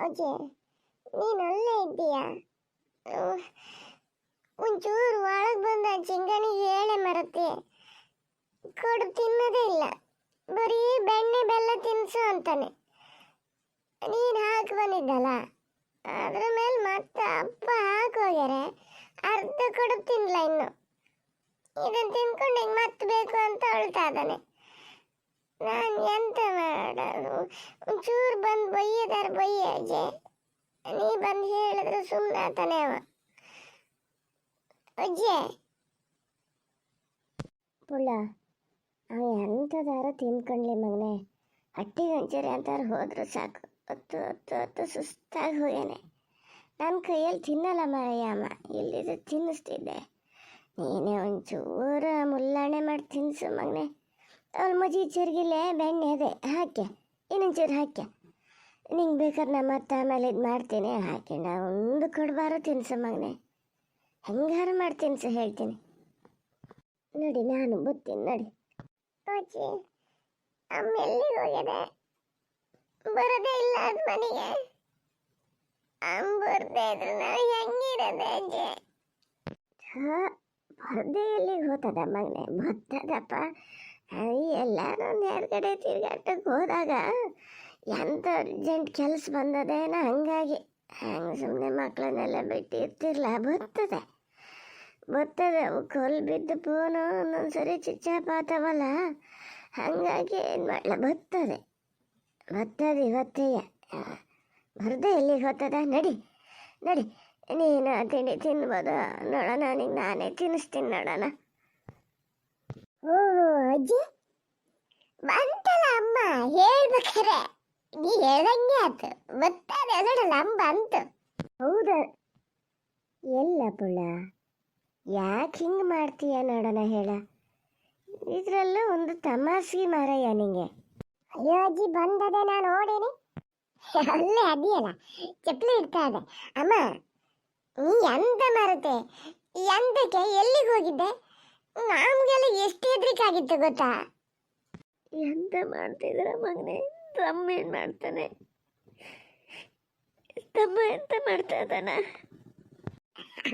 ಅಜ್ಜಿ ನೀನು ಅಲ್ಲೇ ಇದ್ದೀಯಾ? ಒಂಚೂರು ಒಳಗೆ ಬಂದ ಚಿಂಗನಿಗೆ ಹೇಳೆ ಮರತೆ ಕೊಡು, ತಿನ್ನೋದೇ ಇಲ್ಲ, ಬರೀ ಬೆಣ್ಣೆ ಬೆಲ್ಲ ತಿನ್ಸು ಅಂತಾನೆ. ನೀನು ಹಾಕಿ ಬಂದಿದ್ದಲ್ಲ, ಅದ್ರ ಮೇಲೆ ಮತ್ತೆ ಅಪ್ಪ ಹಾಕಿ ಹೋಗ್ಯಾರೆ. ಅರ್ಧ ಕೊಡು ತಿನ್ಲ, ಇನ್ನು ಇದನ್ನು ತಿನ್ಕೊಂಡು ಹಿಂಗೆ ಮತ್ತೆ ಬೇಕು ಅಂತ ಅಳ್ತಾ ಇದ್ದಾನೆ. ನಾನು ಎಂತ ಮಾಡೋದು? ಒಂಚೂರು ಬಂದು ಬೈಯದಾರ ಬೈಯ ಅಜ್ಜೆ, ನೀ ಬಂದು ಹೇಳಿದ್ರೆ ಸುಮ್ಮನೆ ಆತಾನೆ ಅವ. ಅಜ್ಜೆ ಪುಳ್ಳ ಅವ ಎಂಥದಾರ ತಿನ್ಕೊಂಡ್ಲಿ ಮಗನೆ, ಹಟ್ಟಿಗೆ ಒಂಚೂರು ಎಂತಾರು ಹೋದ್ರೆ ಸಾಕು. ಹೊತ್ತು ಹೊತ್ತು ಹೊತ್ತು ಸುಸ್ತಾಗಿ ಹೋಗ್ಯಾನೆ. ನನ್ನ ಕೈಯಲ್ಲಿ ತಿನ್ನಲ್ಲ ಮಾರಯ್ಯ ಅಮ್ಮ, ಇಲ್ಲಿದ್ದು ತಿನ್ನಿಸ್ತಿದ್ದೆ. ನೀನೇ ಒಂಚೂರು ಮುಲ್ಲಾಣೆ ಮಾಡಿ ತಿನ್ನಿಸು ಮಗನೆ. ಅವಳು ಮಜ್ಜಿಗೆ ಚರ್ಗಿಲೆ ಬೆಣ್ಣೆ ಅದೇ ಹಾಕ್ಯ, ಇನ್ನೊಂಚೂರು ಹಾಕ್ಯ. ನಿಂಗೆ ಬೇಕಾದ್ರೆ ನಾ ಮತ್ತೆ ಆಮೇಲೆ ಇದು ಮಾಡ್ತೀನಿ, ಹಾಕಿಂಡ ಒಂದು ಕೊಡಬಾರ ತಿನ್ಸು ಮಗನೆ. ಹೆಂಗಾರು ಮಾಡಿ ತಿನ್ಸು ಹೇಳ್ತೀನಿ. ನೋಡಿ ನಾನು ಬರ್ತೀನಿ ನೋಡಿ. ಅಜ್ಜಿ ಅಮ್ಮ ಎಲ್ಲಿಗೆ ಹೋಗ್ಯದೆ? ಬರೋದೇ ಇಲ್ಲ ಅದು ಮನೆಗೆ. ಅಮ್ಮ ಬರದೇ ಇದ್ರೆ ನಾವು ಹೆಂಗಿರೋದೆ ಅಜ್ಜಿ? ಬರದೇ ಎಲ್ಲಿಗೆ ಹೋಗ್ತದ ಮಗನೆ? ಬರ್ತದಪ್ಪ. ಎಲ್ಲಾರು ಒಂದು ಹೊರಗಡೆ ತಿರುಗಾಟಕ್ಕೆ ಹೋದಾಗ ಎಂಥ ಅರ್ಜೆಂಟ್ ಕೆಲಸ ಬಂದದೇನೋ, ಹಂಗಾಗಿ ಹಂಗೆ ಸುಮ್ಮನೆ ಮಕ್ಕಳನ್ನೆಲ್ಲ ಬಿಟ್ಟು ಇರ್ತಿರ್ಲ. ಬರ್ತದೆ ಅವು ಕೊಲ್ ಬಿದ್ದು ಫೋನು ಒಂದೊಂದ್ಸರಿ ಚಿಚ್ಚಾಪಾತವಲ್ಲ, ಹಾಗಾಗಿ ಏನು ಮಾಡಲ, ಬರ್ತದೆ ಇವತ್ತೆಯ. ಬರದೆ ಎಲ್ಲಿಗೆ ಹೋಗ್ತದ? ನಡಿ ನೀನು ತಿಂಡಿ ತಿನ್ಬೋದು ನೋಡೋಣ, ನನಗೆ ನಾನೇ ತಿನ್ನಿಸ್ತೀನಿ ನೋಡೋಣ. ಓ ಅಜ್ಜಿ ಬಂತಲ್ಲ ಅಮ್ಮ, ಹೇಳ್ಬೇಕಾರೆ ನೀ ಹೇಳ್ದಂಗೆ ಆಯ್ತು. ಬರ್ತಾರೆ ಅದಡಲ್ಲ ಅಮ್ಮ ಬಂತು. ಹೌದಾ? ಎಲ್ಲ ಪುಳ್ಳ ಯಾಕೆ ಹಿಂಗೆ ಮಾಡ್ತೀಯ ನೋಡೋಣ ಹೇಳ. ಇದರಲ್ಲೂ ಒಂದು ತಮಾಷೆ ಮಾರಯ್ಯ ನಿಂಗೆ. ಅಯ್ಯೋ ಅಜ್ಜಿ ಬಂದದೆ, ನಾನು ನೋಡೇನೆ. ಅಲ್ಲೇ ಅದೆಯಲ್ಲ ಚಪ್ಪಲಿ ಇಡ್ತಾ ಇದೆ. ಅಮ್ಮ ನೀ ಎಂತ ಮಾರುತ್ತೆ, ಎಂತಕ್ಕೆ ಎಲ್ಲಿಗೆ ಹೋಗಿದ್ದೆ? ನಮಗೆಲ್ಲ ಎಷ್ಟು ಹೆದರಿಕಾಗಿತ್ತು ಗೊತ್ತಾ? ಎಂತ ಮಾಡ್ತಿದ್ರ ಮಗನೇ? ತಮ್ಮ ಏನು ಮಾಡ್ತಾನೆ? ತಮ್ಮ ಎಂತ ಮಾಡ್ತಾ ಇದ್ದಾನ?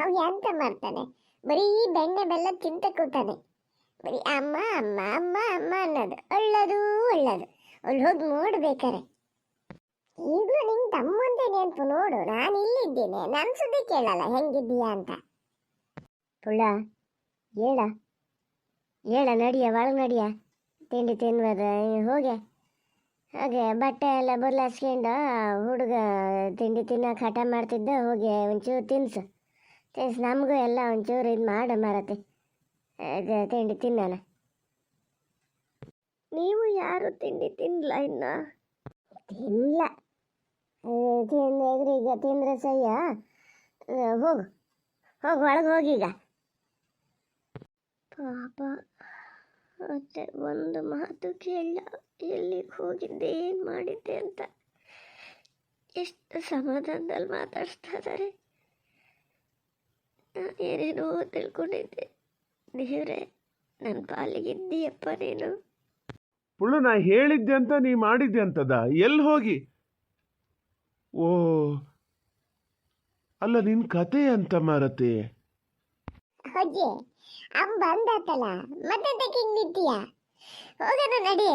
ಅವ ಎಂತ ಮಾಡ್ತಾನೆ? ಬರೀ ಬೆಣ್ಣೆ ಬೆಲ್ಲ ತಿಂತ ಕೂತಾನೆ. ಬರೀ ಅಮ್ಮ ಅಮ್ಮ ಅಮ್ಮ ಅಮ್ಮ ಅನ್ನೋದು. ಒಳ್ಳದು ಅಲ್ಲಿ ಹೋಗಿ ನೋಡ್ಬೇಕಾರೆ. ಈಗಲೂ ನಿಂಗೆ ತಮ್ಮಂತೆ ನೆನಪು ನೋಡು. ನಾನು ಇಲ್ಲಿದ್ದೇನೆ, ನನ್ನ ಸುದ್ದಿ ಕೇಳಲ್ಲ ಹೆಂಗಿದ್ದೀಯಾ ಅಂತ. ಪುಳ್ಳ ಹೇಳ ನಡಿಯ, ಒಳಗೆ ನಡಿಯ, ತಿಂಡಿ ತಿನ್ಬೋದ ಹೋಗೆ. ಹಾಗೆ ಬಟ್ಟೆ ಎಲ್ಲ ಬದಲಾಯಿಸ್ಕೊಂಡು ಹುಡುಗ ತಿಂಡಿ ತಿನ್ನೋಕೆ ಹಠ ಮಾಡ್ತಿದ್ದ. ಹೋಗಿ ಒಂಚೂರು ತಿನ್ಸು ನಮಗೂ ಎಲ್ಲ ಒಂಚೂರು ಇದು ಮಾಡ ಮರತೆ ತಿಂಡಿ ತಿನ್ನೋಣ. ನೀವು ಯಾರು ತಿಂಡಿ ತಿನ್ನಲ್ಲ ಇನ್ನು? ತಿನ್ನಲ್ಲ, ಈಗ ತಿಂದ್ರೆ ಸಯ್ಯ. ಹೋಗು ಒಳಗೆ ಹೋಗೀಗ. ಪಾಪ ಮತ್ತೆ ಒಂದು ಮಾತು ಕೇಳ, ಎಲ್ಲಿಗೆ ಹೋಗಿದ್ದೆ, ಏನು ಮಾಡಿದ್ದೆ ಅಂತ ಎಷ್ಟು ಸಮಾಧಾನದಲ್ಲಿ ಮಾತಾಡ್ಸ್ತಾ ಇದ್ದಾರೆ. ನಾನು ಏನೇನೋ ತಿಳ್ಕೊಂಡಿದ್ದೆ. ದೇವ್ರೆ, ನನ್ನ ಪಾಲಿಗಿದ್ದೀಯಪ್ಪ ನೀನು. ಪುಳ್ಳ ನಾ ಹೇಳಿದ್ದೆ ಅಂತ ನೀ ಮಾಡಿದ್ದೆ ಅಂತದ? ಎಲ್ಲಿ ಹೋಗಿ? ಓ ಅಲ್ಲ, ನಿನ್ ಕತೆ ಅಂತ ಮಾರತೆ. ಅಜ್ಜಿ ಅಮ್ಮ ಬಂದಾತಲ್ಲ, ಮತ್ತೆ ತೆಗಿಂಗ್ ನಿಂತೀಯ? ಹೋಗೋಣ ನಡಿ,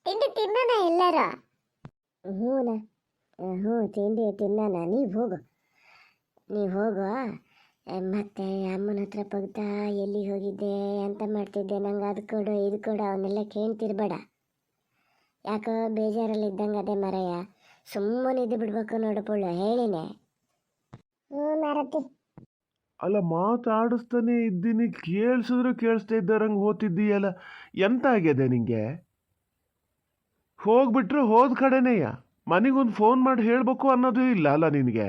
ತಿಂಡಿ ತಿನ್ನೋಣ ಎಲ್ಲರೂ. ಹ್ಞೂ ತಿಂಡಿ ತಿನ್ನೋಣ. ನೀವು ಹೋಗು. ಮತ್ತೆ ಅಮ್ಮನ ಹತ್ರ ಪಗ್ತಾ ಎಲ್ಲಿಗೆ ಹೋಗಿದ್ದೆ, ಎಂತ ಮಾಡ್ತಿದ್ದೆ, ನಂಗೆ ಅದು ಕೊಡು ಇದು ಕೊಡು ಅವನ್ನೆಲ್ಲ ಕೇಳ್ತಿರ್ಬೇಡ. ಯಾಕೋ ಬೇಜಾರಲ್ಲಿದ್ದಂಗೆ ಅದೇ ಮರಯ್ಯ. ಸುಮ್ಮನೆ ಇದು ಬಿಡ್ಬೇಕು ನೋಡು ಪುಳ್ಳ, ಹೇಳಿನೆ. ಮಾರತಿ ಅಲ್ಲ, ಮಾತಾಡಿಸ್ತಾನೆ ಇದ್ದೀನಿ, ಕೇಳಿಸಿದ್ರು ಕೇಳಿಸ್ತಾ ಇದ್ದಾರಂಗೆ ಹೋಗ್ತಿದ್ದೀಯಲ್ಲ, ಎಂತ ಆಗಿದೆ ನಿಂಗೆ? ಹೋಗ್ಬಿಟ್ರೆ ಹೋದ ಕಡೆನೆಯ, ಮನೆಗೊಂದು ಫೋನ್ ಮಾಡಿ ಹೇಳಬೇಕು ಅನ್ನೋದು ಇಲ್ಲ ಅಲ್ಲ ನಿನಗೆ?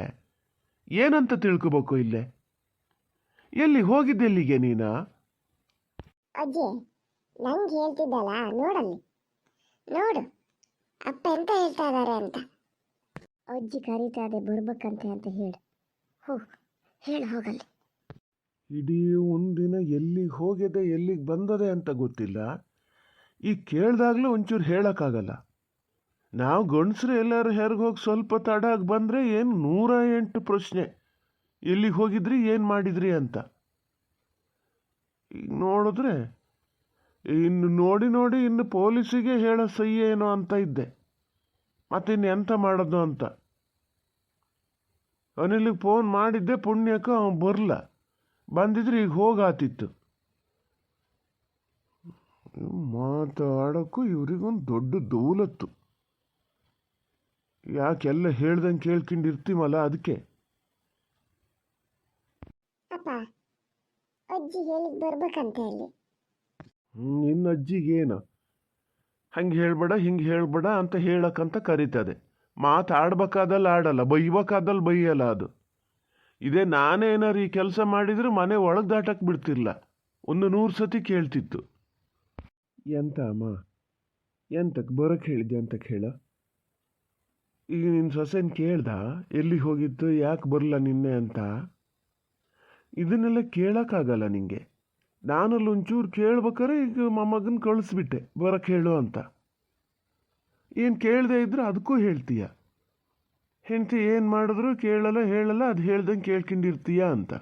ಏನಂತ ತಿಳ್ಕೊಬೇಕು ಇಲ್ಲೇ? ಎಲ್ಲಿ ಹೋಗಿದ್ದೆ? ಎಲ್ಲಿಗೆ ನೀನಾ? ಅಜ್ಜಿ ನಂಗೆ ಹೇಳ್ತಿದ್ದಲ್ಲ, ನೋಡು ಅಪ್ಪ ಎಂತ ಹೇಳ್ತಾ ಇದ್ದಾರೆ ಅಂತ. ಅಜ್ಜಿ ಕರೀತಾ ಇದೆ, ಬರ್ಬೇಕಂತೆ ಅಂತ ಹೇಳು ಹೋಗಲ್ಲಿ. ಇಡೀ ಒಂದಿನ ಎಲ್ಲಿಗೆ ಹೋಗಿದೆ ಎಲ್ಲಿಗೆ ಬಂದದೆ ಅಂತ ಗೊತ್ತಿಲ್ಲ. ಈಗ ಕೇಳಿದಾಗಲೂ ಒಂಚೂರು ಹೇಳೋಕ್ಕಾಗಲ್ಲ. ನಾವು ಗಂಡಸ್ರು ಎಲ್ಲರೂ ಹೆರ್ಗೆ ಹೋಗಿ ಸ್ವಲ್ಪ ತಡಾಗಿ ಬಂದರೆ ಏನು 108 ಪ್ರಶ್ನೆ. ಎಲ್ಲಿಗೆ ಹೋಗಿದ್ರಿ, ಏನು ಮಾಡಿದ್ರಿ ಅಂತ. ಈಗ ನೋಡಿದ್ರೆ ಇನ್ನು ನೋಡಿ ಇನ್ನು ಪೊಲೀಸಿಗೆ ಹೇಳೋ ಸಹಿ ಏನೋ ಅಂತ ಇದ್ದೆ. ಮತ್ತಿನ್ನು ಎಂತ ಮಾಡೋದು ಅಂತ ಅನಿಲಿಗೆ ಫೋನ್ ಮಾಡಿದ್ದೆ. ಪುಣ್ಯಕ್ಕೆ ಅವನು ಬರಲ್ಲ. ಬಂದಿದ್ರೆ ಈಗ ಹೋಗಾತಿತ್ತು. ಮಾತಾಡೋಕ್ಕೂ ಇವ್ರಿಗೊಂದು ದೊಡ್ಡ ದೌಲತ್ತು. ಯಾಕೆಲ್ಲ ಹೇಳ್ದಂಗೆ ಕೇಳ್ಕೊಂಡಿರ್ತೀವಲ್ಲ ಅದಕ್ಕೆ. ಅಪ್ಪ ಅಜ್ಜಿ ಹೇಳಿದ್ ಬರ್ಬೇಕಂತ ಹೇಳಿ. ನಿನ್ನ ಅಜ್ಜಿಗೇನು ಹಂಗೆ ಹೇಳ್ಬೇಡ ಹಿಂಗೆ ಹೇಳ್ಬೇಡ ಅಂತ ಹೇಳಕ್ಕಂತ ಕರೀತದೆ. ಮಾತಾಡ್ಬೇಕಾದಲ್ಲಿ ಆಡಲ್ಲ, ಬೈಬೇಕಾದಲ್ಲಿ ಬೈಯಲ್ಲ. ಅದು ಇದೇ ನಾನೇನಾರು ಈ ಕೆಲಸ ಮಾಡಿದ್ರೆ ಮನೆ ಒಳಗೆ ದಾಟಕ್ಕೆ ಬಿಡ್ತಿರ್ಲ. 100 ಸತಿ ಕೇಳ್ತಿತ್ತು. ಎಂತ ಅಮ್ಮ, ಎಂತಕ್ಕೆ ಬರೋಕ್ಕೆ ಹೇಳಿದ್ದೆ ಅಂತಕ್ಕೆ ಹೇಳ. ಈಗ ನಿನ್ನ ಸೊಸೆನ ಕೇಳ್ದ ಎಲ್ಲಿಗೆ ಹೋಗಿತ್ತು, ಯಾಕೆ ಬರಲ್ಲ ನಿನ್ನೆ ಅಂತ. ಇದನ್ನೆಲ್ಲ ಕೇಳೋಕ್ಕಾಗಲ್ಲ ನಿಂಗೆ. ನಾನಲ್ಲಿ ಒಂಚೂರು ಕೇಳ್ಬೇಕಾರೆ ಈಗ ಮೊಮ್ಮಗನ ಕಳಿಸ್ಬಿಟ್ಟೆ ಬರೋಕ್ಕೆ ಹೇಳು ಅಂತ. ಏನು ಕೇಳದೆ ಇದ್ರೆ ಅದಕ್ಕೂ ಹೇಳ್ತೀಯ. ಹೆಂಡತಿ ಏನು ಮಾಡಿದ್ರು ಕೇಳಲ್ಲ ಹೇಳಲ್ಲ, ಅದು ಹೇಳ್ದಂಗೆ ಕೇಳ್ಕೊಂಡಿರ್ತೀಯ ಅಂತ.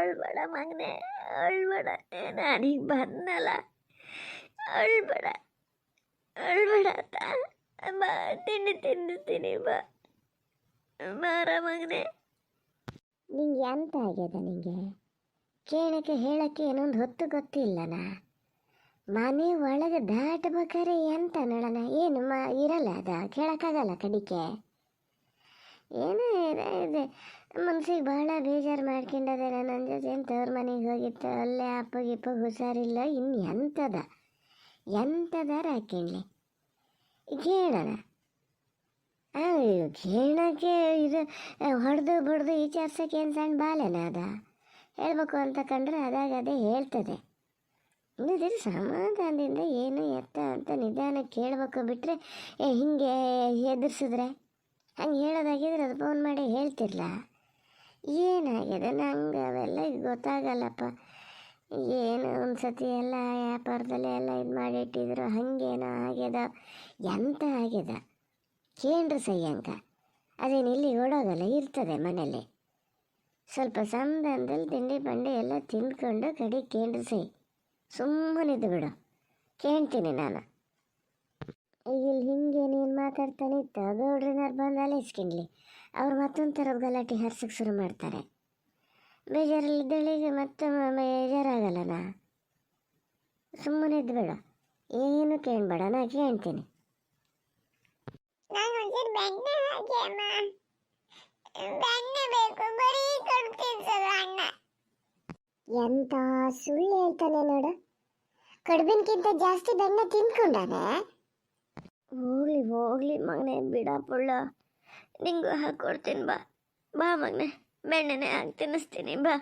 ಅಳ್ಬೇಡ ಮಗನೆ, ಅಳ್ಬೇಡ. ನಾನೀಗ ಬಂದಲ್ಲ, ಅಳ್ಬೇಡ ಅಂತ. ಬಾ, ತಿಂಡಿ ತಿನ್ನಿಸ್ತೀನಿ, ಬಾರ ಮಗನೆ. ನಿಂಗೆ ಎಂತ ಆಗ್ಯದ? ನಿಂಗೆ ಕೇಳಕ್ಕೆ ಹೇಳಕ್ಕೆ ಏನೊಂದು ಹೊತ್ತು ಗೊತ್ತಿಲ್ಲನ. ಮನೆ ಒಳಗೆ ದಾಟ್ಬೇಕಾರೆ ಎಂತ ನೋಡೋಣ, ಏನು ಇರಲ್ಲ ಅದ ಕೇಳಕ್ಕಾಗಲ್ಲ ಕಡಿಕೆ. ಏನೋ ಇದೆ ಮನ್ಸಿಗೆ ಭಾಳ ಬೇಜಾರು ಮಾಡ್ಕೊಂಡದೆ. ನನ್ನ ಜೊತೆ ತವ್ರ ಮನೆಗೆ ಹೋಗಿತ್ತು, ಅಲ್ಲೇ ಅಪ್ಪಗಿಪ್ಪ ಹುಷಾರಿಲ್ಲ. ಇನ್ನು ಎಂಥದಾರ ಹಾಕ್ಕೊಳ್ಳಿ ಕೇಳೋಣ. ಕೇಳೋಕ್ಕೆ ಇದು ಹೊಡೆದು ಬಡ್ದು ವಿಚಾರ್ಸೋಕೆ ಏನು ಸಣ್ಣ ಬಾಲೆನ ಅದ. ಹೇಳ್ಬೇಕು ಅಂತ ಕಂಡ್ರೆ ಅದೇ ಹೇಳ್ತದೆ. ಇಲ್ಲದಿದ್ರೆ ಸಮಾಧಾನದಿಂದ ಏನು ಎತ್ತ ಅಂತ ನಿಧಾನ ಕೇಳಬೇಕು. ಬಿಟ್ಟರೆ ಹಿಂಗೆ ಹೆದರ್ಸಿದ್ರೆ, ಹಂಗೆ ಹೇಳೋದಾಗಿದ್ರೆ ಅದು ಫೋನ್ ಮಾಡಿ ಹೇಳ್ತಿರ್ಲ. ಏನಾಗಿದೆ ನಂಗೆ ಅವೆಲ್ಲ ಗೊತ್ತಾಗಲ್ಲಪ್ಪ. ಏನು ಒಂದು ಸತಿ ಎಲ್ಲ ವ್ಯಾಪಾರದಲ್ಲಿ ಎಲ್ಲ ಇದು ಮಾಡಿಟ್ಟಿದ್ರು, ಹಾಗೇನೋ ಆಗ್ಯದ. ಎಂತ ಆಗ್ಯದ ಕೇಳ್ರಿ ಸಯ್ಯಂಕ. ಅದೇನು ಇಲ್ಲಿ ಓಡೋಗಲ್ಲ, ಇರ್ತದೆ ಮನೇಲಿ. ಸ್ವಲ್ಪ ಸಂಧಾನದಲ್ಲಿ ತಿಂಡಿ ಬಂಡಿ ಎಲ್ಲ ತಿಂದ್ಕೊಂಡು ಕಡೆ ಕೇಳ್ರಿ ಸೈ. ಸುಮ್ಮನಿದ್ದು ಬಿಡು, ಕೇಳ್ತೀನಿ ನಾನು. ಇಲ್ಲಿ ಹಿಂಗೆ ನೀನು ಮಾತಾಡ್ತಾನೆ ಇತ್ತು, ಗೌಡ್ರಿನಾರು ಬಂದು ಅಲಿಸ್ಕೊಂಡ್ಲಿ. ಅವ್ರು ಮತ್ತೊಂದು ಥರದ ಗಲಾಟೆ ಹರ್ಸಕ್ಕೆ ಶುರು ಮಾಡ್ತಾರೆ. ಬೇಜಾರಲ್ಲಿದ್ದಳಿಗೆ ಮತ್ತೆ ಬೇಜಾರಾಗಲ್ಲನ. ಸುಮ್ಮನೆ ಇದ್ದು ಬೇಡ, ಏನು ಕೇಳಬೇಡ, ನಾ ಕೇಳ್ತೀನಿ. ಎಂತ ಸುಳ್ಳು ಹೇಳ್ತಾನೆ ನೋಡು. ಕಡುಬಿನಕ್ಕಿಂತ ಜಾಸ್ತಿ ಬೆಣ್ಣೆ ತಿನ್ಕೊಂಡಾನೆ. ಹೋಗ್ಲಿ ಮಗನೆ, ಬಿಡ ಪುಳ್ಳ, ನಿಂಗೂ ಹಾಕ್ಕೊಡ್ತೀನಿ. ಬಾ ಮಗನೆ, ಬೆಣ್ಣೆನೆ ಹಾಕಿ ತಿನ್ನಿಸ್ತೀನಿ, ಬಾ.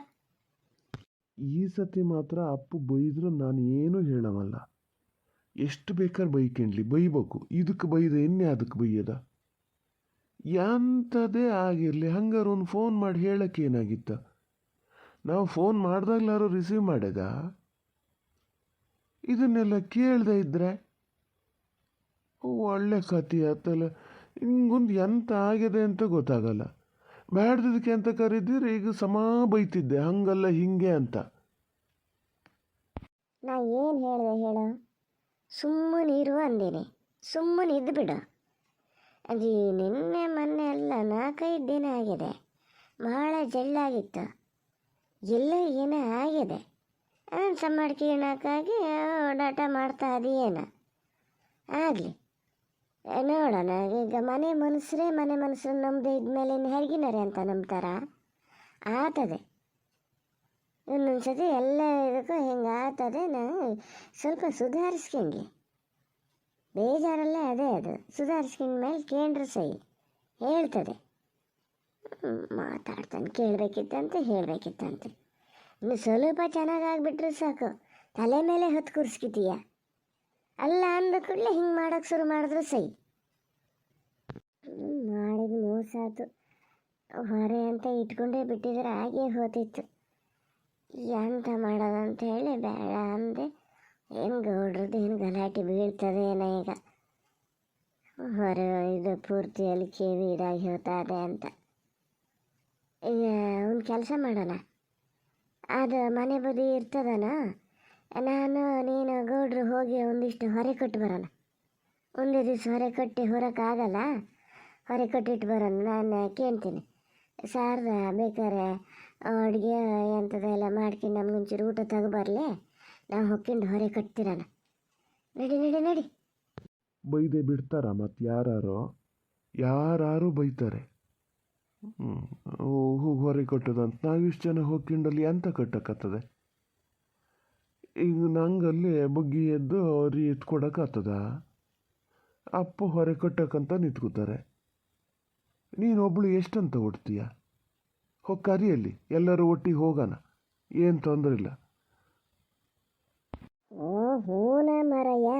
ಈ ಸತಿ ಮಾತ್ರ ಅಪ್ಪು ಬೈದ್ರು ನಾನು ಏನೂ ಹೇಳವಲ್ಲ. ಎಷ್ಟು ಬೇಕಾದ್ರೆ ಬೈಕೊಂಡ್ಲಿ, ಬೈಬೇಕು. ಇದಕ್ಕೆ ಬೈದ ಎನ್ನೆ ಅದಕ್ಕೆ ಬೈಯದ. ಎಂಥದೇ ಆಗಿರಲಿ, ಹಂಗಾರು ಒಂದು ಫೋನ್ ಮಾಡಿ ಹೇಳಕ್ಕೆ ಏನಾಗಿತ್ತ. ನಾವು ಫೋನ್ ಮಾಡ್ದಾಗ್ಲಾರು ರಿಸೀವ್ ಮಾಡ್ಯದ. ಇದನ್ನೆಲ್ಲ ಕೇಳದೆ ಇದ್ರೆ ಒಳ್ಳೆ ಕತಿ ಆತಲ್ಲ. ಹಿಂಗೊಂದು ಎಂತ ಆಗಿದೆ ಅಂತ ಗೊತ್ತಾಗಲ್ಲ. ಬ್ಯಾಡ್ದಕ್ಕೆ ಅಂತ ಕರೀದಿದ್ರೆ ಈಗ ಬೈತಿದ್ದೆ, ಹಂಗಲ್ಲ ಹಿಂಗೆ ಅಂತ. ನಾ ಏನು ಹೇಳಿದೆ ಹೇಳು? ಸುಮ್ಮನಿರು ಅಂದೇನೆ, ಸುಮ್ಮನಿದ್ದು ಬಿಡು. ಅದು ನಿನ್ನೆ ಮೊನ್ನೆ ಎಲ್ಲ 4-5 ದಿನ ಆಗಿದೆ. ಭಾಳ ಜಳ್ಳಾಗಿತ್ತು. ಎಲ್ಲ ಏನೋ ಆಗಿದೆ. ಸಂಬಾಡ್ಕೊಳಕ್ಕಾಗಿ ಓಡಾಟ ಮಾಡ್ತಾ ಅದೇನ ಆಗಲಿ, ನೋಡೋಣ. ಈಗ ಮನೆ ಮನುಷ್ಯರು ನಂಬದೆ ಇದ್ಮೇಲೆ ಇನ್ನು ಹೆರ್ಗಿನರೆ ಅಂತ ನಂಬ್ತಾರ? ಆತದೆ ಒಂದೊಂದು ಸತಿ ಎಲ್ಲ ಇದಕ್ಕೂ ಹಿಂಗೆ ಆಗ್ತದೆ. ನಾವು ಸ್ವಲ್ಪ ಸುಧಾರಿಸ್ಕೊಂಡ್ಲಿ. ಬೇಜಾರಲ್ಲೇ ಅದೇ ಅದು. ಸುಧಾರಿಸ್ಕೊಂಡ ಮೇಲೆ ಕೇಂದ್ರ ಸೈ ಹೇಳ್ತದೆ. ಮಾತಾಡ್ತಾನೆ, ಹೇಳಬೇಕಿತ್ತಂತೆ. ಇನ್ನು ಸ್ವಲ್ಪ ಚೆನ್ನಾಗಾಗ್ಬಿಟ್ರೆ ಸಾಕು, ತಲೆ ಮೇಲೆ ಹೊತ್ತು ಕೂರಿಸ್ಕಿತೀಯ. ಅಲ್ಲ ಅಂದ ಕೂಡಲೇ ಹಿಂಗೆ ಮಾಡೋಕ್ಕೆ ಶುರು ಮಾಡಿದ್ರು ಸೈ. ಮಾಡಿದ ಮೋಸ ಆಯ್ತು. ಹೊರೆ ಅಂತ ಇಟ್ಕೊಂಡೇ ಬಿಟ್ಟಿದ್ರೆ ಹಾಗೇ ಹೋತಿತ್ತು. ಎಂತ ಮಾಡೋದಂತ ಹೇಳಿ ಬೇಡ ಅಂದೆ. ಏನು ಗೌಡ್ರದ್ದು ಏನು ಗಲಾಟೆ ಬೀಳ್ತದೆ ಏನೋ ಈಗ. ಹೊರೆ ಇದು ಪೂರ್ತಿಯಲ್ಲಿ ಕಿವಿ ಇದಾಗಿ ಹೋಗ್ತದೆ ಅಂತ. ಈಗ ಒಂದು ಕೆಲಸ ಮಾಡೋಣ, ಅದು ಮನೆ ಬದಿ ಇರ್ತದನ, ನಾನು ನೀನು ಗೌಡ್ರು ಹೋಗಿ ಒಂದಿಷ್ಟು ಹೊರೆ ಕೊಟ್ಟು ಬರೋಣ. ಒಂದೇ ದಿವಸ ಹೊರೆ ಕಟ್ಟಿ ಹೊರಕ್ಕಾಗಲ್ಲ, ಹೊರೆ ಕಟ್ಟಿಟ್ಟು ಬರೋಣ. ನಾನು ಕೇಳ್ತೀನಿ ಸಾರ್ದ ಬೇಕಾರೆ ಅಡುಗೆ ಎಂಥದ್ದೆಲ್ಲ ಮಾಡ್ಕೊಂಡು ನಮ್ಗೊಂಚೂರು ಊಟ ತಗೊಬರಲಿ, ನಾವು ಹೊಕ್ಕಿಂಡು ಹೊರೆ ಕಟ್ತಿರೋಣ. ನಡಿ ನಡಿ ನಡಿ. ಬೈದೆ ಬಿಡ್ತಾರ ಮತ್ತು ಯಾರು ಬೈತಾರೆ. ಹೊರೆ ಕಟ್ಟೋದಂತ ನಾವಿಷ್ಟು ಜನ ಹೋಗ್ಕೊಂಡಲ್ಲಿ ಎಂತ ಕಟ್ಟಕ್ಕತ್ತದ? ಈಗ ನಂಗಲ್ಲಿ ಬಗ್ಗಿ ಎದ್ದು ಅವ್ರಿಗೆ ಎತ್ಕೊಡಕ್ಕಾಗ್ತದ? ಅಪ್ಪ ಹೊರೆ ಕಟ್ಟಕ್ಕಂತ ನಿಂತ್ಕೋತಾರೆ. ನೀನೊಬ್ಳು ಎಷ್ಟಂತ ಹೊಡ್ತೀಯ? ಹೋಗಿ ಕರಿಯಲ್ಲಿ, ಎಲ್ಲರೂ ಒಟ್ಟಿಗೆ ಹೋಗೋಣ, ಏನು ತೊಂದರೆ ಇಲ್ಲ. ಓ ಹೂನ ಮರಯ್ಯ,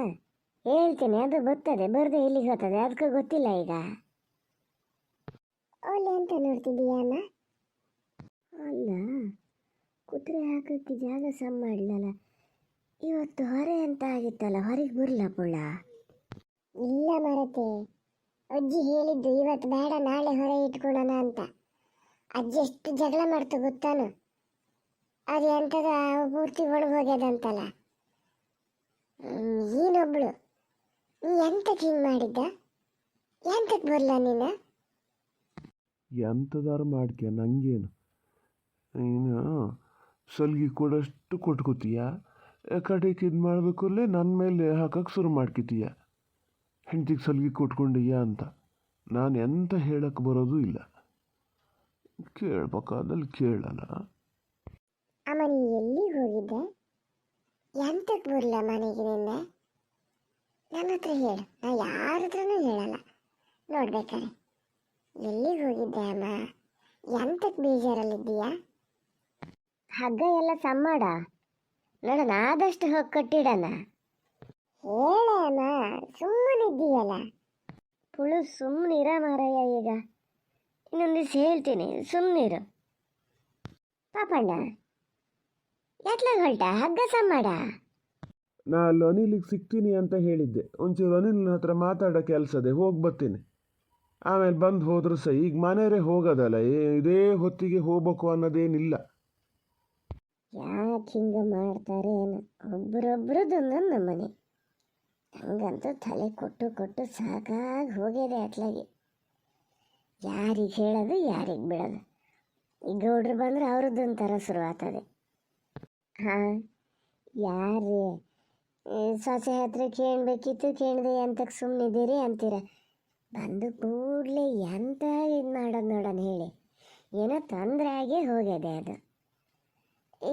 ಹೇಳ್ತೀನಿ, ಅದು ಬರ್ತದೆ, ಬರದೆ ಇಲ್ಲಿಗೆ ಹೋಗ್ತದೆ, ಅದಕ್ಕೆ ಗೊತ್ತಿಲ್ಲ ಈಗ. ಒಳ್ಳೆ ಅಂತ ನೋಡ್ತಿದ್ದೀಯ ಅಮ್ಮ? ಅಲ್ಲ, ಕುದುರೆ ಹಾಕೋಕ್ಕೆ ಜಾಗ ಸಮ ಮಾಡಲಲ್ಲ. ಇವತ್ತು ಹೊರೆ ಅಂತ ಆಗಿತ್ತಲ್ಲ, ಹೊರಗೆ ಬರಲ್ಲ ಪುಳ್ಳ? ಇಲ್ಲ ಮರತೆ, ಅಜ್ಜಿ ಹೇಳಿದ್ದು ಇವತ್ತು ಬೇಡ ನಾಳೆ ಹೊರೆ ಇಟ್ಕೊಳ್ಳೋಣ ಅಂತ. ಅಜ್ಜಿ ಎಷ್ಟು ಜಗಳ ಮಾಡ್ತು ಗೊತ್ತಾನು? ಅದು ಎಂಥದ ಪೂರ್ತಿ ಒಳಗೆ ಹೋಗ್ಯದಂತಲ್ಲ. ನೀನೊಬ್ಳು ನೀ ಎಂತಕ್ಕೆ ಹಿಂಗೆ ಮಾಡಿದ್ದ? ಎಂತಕ್ಕೆ ಬರಲ್ಲ ನೀನು? ಎಂಥದಾರು ಮಾಡ್ಕೆ, ನಂಗೇನು. ನೀನು ಸಲ್ಗಿ ಕೊಡಷ್ಟು ಕೊಟ್ಕೋತೀಯ, ಕಡೆಗೆ ಇದು ಮಾಡಬೇಕಲ್ಲೇ ನನ್ನ ಮೇಲೆ ಹಾಕಕ್ಕೆ ಶುರು ಮಾಡ್ಕೊತೀಯ. ಹೆಂಡತಿಗೆ ಸಲ್ಗಿ ಕೊಟ್ಕೊಂಡೀಯ ಅಂತ ನಾನು ಎಂತ ಹೇಳಕ್ಕೆ ಬರೋದು ಇಲ್ಲ. ಕೇಳ್ಬೇಕಾದಲ್ಲಿ ಕೇಳಲ್ಲ. ಅಮ್ಮ ನೀ ಎಲ್ಲಿಗೆ ಹೋಗಿದ್ದೆ? ಎಂತಕ್ಕೆ ಬರಲ್ಲ ಮನೆಗೆ ನಿನ್ನೆ? ನನ್ನ ಹತ್ರ ಹೇಳು, ನಾ ಯಾರ ಹತ್ರನೂ ಹೇಳಲ್ಲ. ನೋಡ್ಬೇಕಾರೆ ಎಲ್ಲಿಗೆ ಹೋಗಿದ್ದೆ ಅಮ್ಮ? ಎಂತಕ್ಕೆ ಬೇಜಾರಲ್ಲಿದ್ದೀಯಾ? ಹಗ್ಗ ಎಲ್ಲ ಸಮ್ಮಾಡ ನೋಡೋಣ, ಆದಷ್ಟು ಹೋಗಿ ಕಟ್ಟಿಡೋಣ. ಹೇಳ ಅಮ್ಮ, ಸುಮ್ಮನಿದ್ದೀಯಲ್ಲ. ಪುಳು ಸುಮ್ಮನಿರ ಮಾರಯ್ಯ. ಈಗ ಇನ್ನೊಂದು ದಿವಸ ಹೇಳ್ತೀನಿ, ಸುಮ್ಮನಿರು. ಪಾಪಣ್ಣ ಎಟ್ಲಾಗ ಹೊಲ್ಟ? ಹಗ್ಗ ಸಮ್ಮಾಡ. ನಾ ಅಲ್ಲಿ ಅನಿಲಿಗೆ ಸಿಗ್ತೀನಿ ಅಂತ ಹೇಳಿದ್ದೆ. ಒಂಚೂರು ಅನಿಲ್ನ ಹತ್ರ ಮಾತಾಡೋ ಕೆಲಸದೆ, ಹೋಗಿ ಬರ್ತೀನಿ. ಆಮೇಲೆ ಬಂದು ಹೋದ್ರು ಸಹ. ಈಗ ಮನೆಯೇ ಹೋಗೋದಲ್ಲ, ಇದೇ ಹೊತ್ತಿಗೆ ಹೋಗ್ಬೇಕು ಅನ್ನೋದೇನಿಲ್ಲ. ಯಾಕೆ ಹಿಂಗೆ ಮಾಡ್ತಾರೆ ಏನು? ಒಬ್ಬರೊಬ್ರದೊಂದೊಂದು ಮನೆ. ಹಂಗಂತೂ ತಲೆ ಕೊಟ್ಟು ಸಾಕಾಗಿ ಹೋಗಿದೆ ಅಟ್ಲಾಗಿ. ಯಾರಿಗೆ ಹೇಳೋದು, ಯಾರಿಗೆ ಬಿಡೋದು? ಈ ಗೌಡ್ರು ಬಂದ್ರೆ ಅವ್ರದ್ದೊಂಥರ ಶುರು ಆಗ್ತದೆ. ಹಾಂ, ಯಾರೇ ಸೊಸೆ ಹತ್ರ ಕೇಳಬೇಕಿತ್ತು, ಕೇಳಿದೆ ಎಂತಕ್ಕೆ ಸುಮ್ಮನಿದ್ದೀರಿ ಅಂತೀರ. ಬಂದು ಕೂಡಲೇ ಎಂತ ಇದು ಮಾಡೋದು ನೋಡೋಣ ಹೇಳಿ. ಏನೋ ತೊಂದರೆ ಆಗೇ ಹೋಗಿದೆ ಅದು.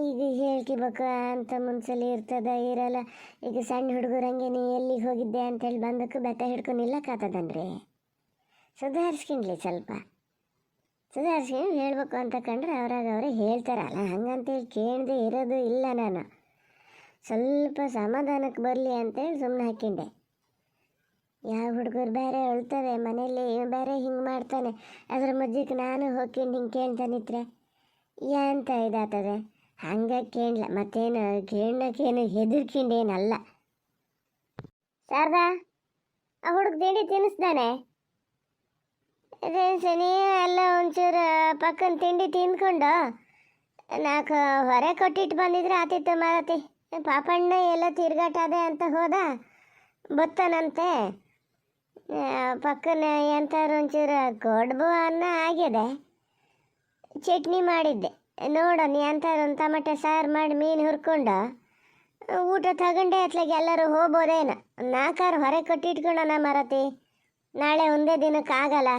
ಈಗ ಹೇಳ್ಕಿಬೇಕು ಅಂತ ಮುನ್ಸಲಿ ಇರ್ತದ ಇರಲ್ಲ. ಈಗ ಸಣ್ಣ ಹುಡುಗರಂಗೆ ನೀ ಎಲ್ಲಿಗೆ ಹೋಗಿದ್ದೆ ಅಂತೇಳಿ ಬಂದಕ್ಕೂ ಬೆತ್ತ ಹಿಡ್ಕೊಂಡು ನಿಲ್ಲಕ್ಕಾಗ್ತದನ್ರಿ? ಸುಧಾರಿಸ್ಕೊಂಡ್ಲಿ ಸ್ವಲ್ಪ. ಸುಧಾರಿಸ್ಕೊಂಡು ಹೇಳ್ಬೇಕು ಅಂತ ಕಂಡ್ರೆ ಅವ್ರಾಗ ಅವರೇ ಹೇಳ್ತಾರಲ್ಲ, ಹಂಗಂತೇಳಿ ಕೇಳದೆ ಇರೋದು ಇಲ್ಲ. ನಾನು ಸ್ವಲ್ಪ ಸಮಾಧಾನಕ್ಕೆ ಬರಲಿ ಅಂತೇಳಿ ಸುಮ್ಮನೆ ಹಾಕಿಂಡೆ. ಯಾವ ಹುಡುಗರು ಬೇರೆ ಅಳ್ತವೆ ಮನೇಲಿ, ಬೇರೆ ಹಿಂಗೆ ಮಾಡ್ತಾನೆ, ಅದ್ರ ಮಧ್ಯಕ್ಕೆ ನಾನು ಹೋಗ್ಕೊಂಡು ಹಿಂಗೆ ಕೇಳ್ತಾನಿದ್ರೆ ಎಂತ ಇದಾಗ್ತದೆ? ಹಂಗೆ ಕೇಳಲ್ಲ, ಮತ್ತೇನು ಕೇಳೋಕ್ಕೇನು ಹೆದರ್ಕೊಂಡೇನಲ್ಲ. ಶಾರದಾ, ಆ ಹುಡುಗ ತಿಂಡಿ ತಿನ್ನಿಸ್ದಾನೆ? ಸನಿ ಎಲ್ಲ ಒಂಚೂರು ಪಕ್ಕನ ತಿಂಡಿ ತಿಂದ್ಕೊಂಡು ನಾಲ್ಕು ಹೊರೆ ಕೊಟ್ಟಿಟ್ಟು ಬಂದಿದ್ರೆ ಆತಿತ್ತು ಮಾರತಿ. ಪಾಪಣ್ಣ ಎಲ್ಲ ತಿರ್ಗಾಟದೆ ಅಂತ ಹೋದ, ಬತ್ತನಂತೆ. ಪಕ್ಕನ ಎಂಥವ್ರು ಒಂಚೂರು ಕೊಡ್ಬು ಅನ್ನ ಆಗಿದೆ, ಚಟ್ನಿ ಮಾಡಿದ್ದೆ. ನೋಡೋಣ ಎಂಥವ್ರು ಒಂದು ಟೊಮೆಟೊ ಸಾರು ಮಾಡಿ ಮೀನು ಹುರ್ಕೊಂಡು ಊಟ ತಗೊಂಡೆ ಅತ್ಲಾಗೆ ಎಲ್ಲರೂ ಹೋಗ್ಬೋದೇನು? 4 ಹೊರೆ ಕಟ್ಟಿಟ್ಕೊಳ್ಳೋಣ ಮಾರತಿ, ನಾಳೆ ಒಂದೇ ದಿನಕ್ಕೆ ಆಗಲ್ಲ.